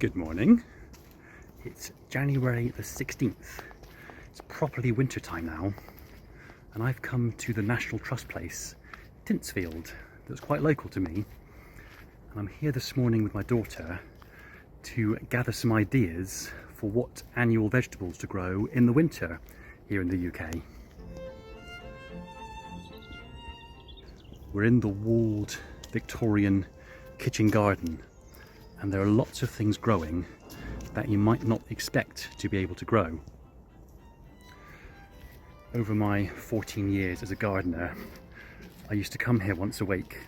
Good morning. It's January the 16th. It's properly winter time now, and I've come to the National Trust place, Tintsfield, that's quite local to me. And I'm here this morning with my daughter to gather some ideas for what annual vegetables to grow in the winter here in the UK. We're in the walled Victorian kitchen garden, and there are lots of things growing that you might not expect to be able to grow. Over my 14 years as a gardener, I used to come here once awake,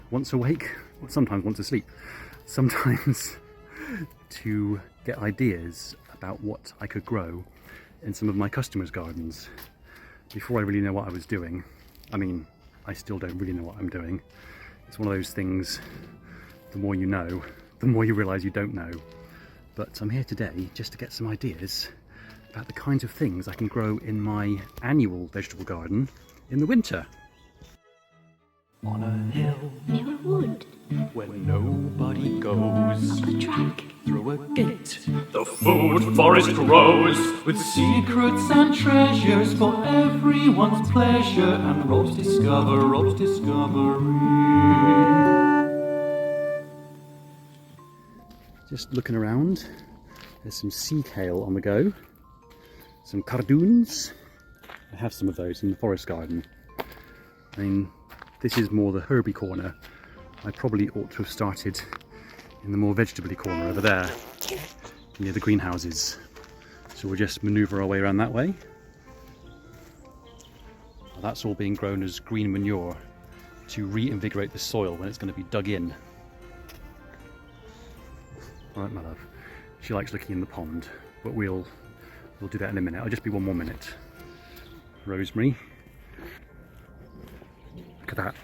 sometimes once asleep, sometimes to get ideas about what I could grow in some of my customers' gardens before I really know what I was doing. I mean, I still don't really know what I'm doing. It's one of those things, the more you know, the more you realise you don't know. But I'm here today just to get some ideas about the kinds of things I can grow in my annual vegetable garden in the winter. On a hill near a wood, where nobody goes, up a track, through a gate, the food forest grows, with secrets and treasures for everyone's pleasure, and rogues discovery. Just looking around, there's some sea kale on the go, some cardoons. I have some of those in the forest garden. I mean, this is more the herby corner. I probably ought to have started in the more vegetable-y corner over there, near the greenhouses. So we'll just manoeuvre our way around that way. Well, that's all being grown as green manure to reinvigorate the soil when it's going to be dug in. Alright, my love. She likes looking in the pond, but we'll do that in a minute. I'll just be one more minute. Rosemary. Look at that.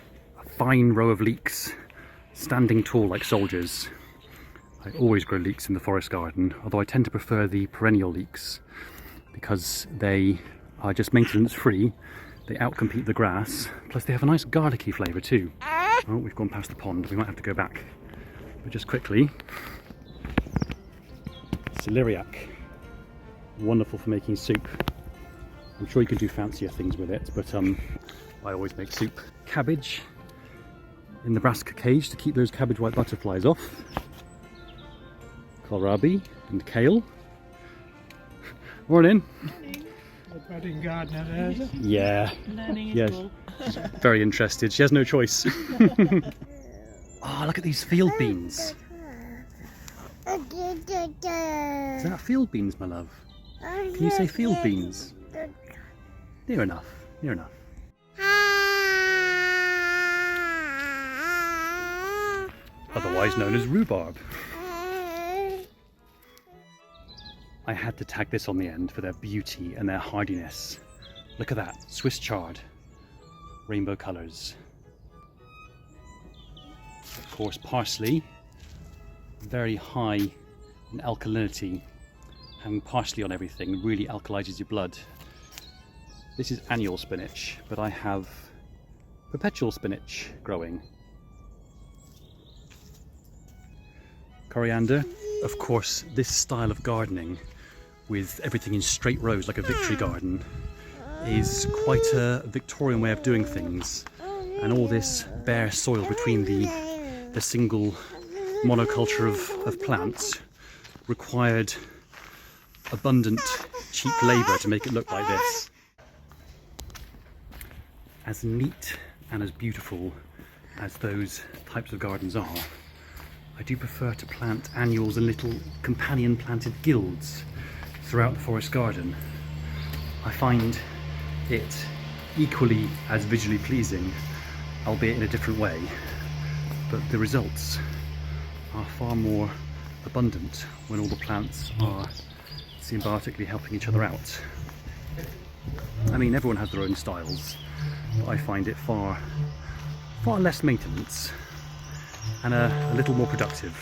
A fine row of leeks, standing tall like soldiers. I always grow leeks in the forest garden, although I tend to prefer the perennial leeks because they are just maintenance free. They outcompete the grass, plus they have a nice garlicky flavour too. Oh, we've gone past the pond. We might have to go back. But just quickly, celeriac, wonderful for making soup. I'm sure you can do fancier things with it, but I always make soup. Cabbage in the brassica cage to keep those cabbage white butterflies off. Kohlrabi and kale. Morning. The budding gardener there, is it? Yeah. learning is Yes. cool. Very interested. She has no choice. Oh, look at these field beans. Is that field beans, my love? Can you say field beans? Near enough. Near enough. Otherwise known as rhubarb. I had to tag this on the end for their beauty and their hardiness. Look at that, Swiss chard, rainbow colours. Of course, parsley, very high in alkalinity. Having parsley on everything really alkalizes your blood. This is annual spinach, but I have perpetual spinach growing. Coriander. Of course, this style of gardening, with everything in straight rows like a Victory garden, is quite a Victorian way of doing things. And all this bare soil between the single monoculture of plants required abundant, cheap labour to make it look like this. As neat and as beautiful as those types of gardens are, I do prefer to plant annuals and little companion planted guilds throughout the forest garden. I find it equally as visually pleasing, albeit in a different way, but the results are far more abundant when all the plants are symbiotically helping each other out. I mean, everyone has their own styles, but I find it far less maintenance and a little more productive.